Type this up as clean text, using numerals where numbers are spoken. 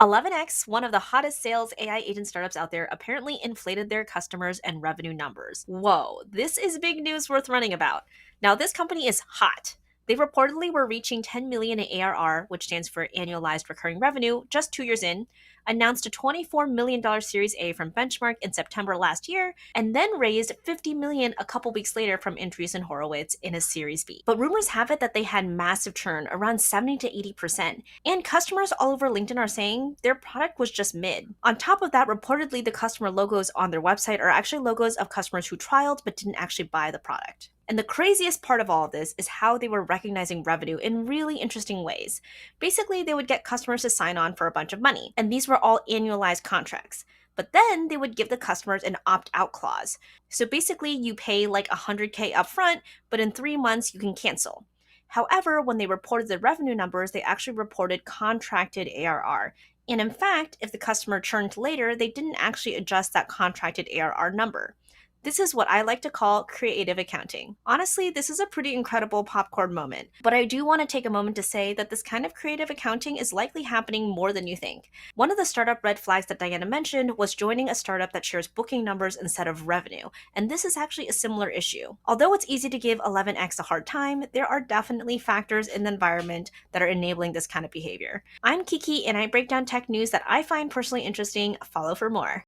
11x, one of the hottest sales AI agent startups out there, apparently inflated their customers and revenue numbers. Whoa, this is big news worth running about. Now, this company is hot. They reportedly were reaching 10 million in ARR, which stands for annualized recurring revenue, just 2 years in, announced a $24 million Series A from Benchmark in September last year, and then raised 50 million a couple weeks later from Andreessen Horowitz in a Series B. But rumors have it that they had massive churn, around 70 to 80%, and customers all over LinkedIn are saying their product was just mid. On top of that, reportedly the customer logos on their website are actually logos of customers who trialed but didn't actually buy the product. And the craziest part of all of this is how they were recognizing revenue in really interesting ways. Basically, they would get customers to sign on for a bunch of money, and these were all annualized contracts. But then they would give the customers an opt-out clause. So basically, you pay like 100K upfront, but in 3 months you can cancel. However, when they reported the revenue numbers, they actually reported contracted ARR. And in fact, if the customer churned later, they didn't actually adjust that contracted ARR number. This is what I like to call creative accounting. Honestly, this is a pretty incredible popcorn moment, but I do want to take a moment to say that this kind of creative accounting is likely happening more than you think. One of the startup red flags that Diana mentioned was joining a startup that shares booking numbers instead of revenue, and this is actually a similar issue. Although it's easy to give 11x a hard time, there are definitely factors in the environment that are enabling this kind of behavior. I'm Kiki, and I break down tech news that I find personally interesting. Follow for more.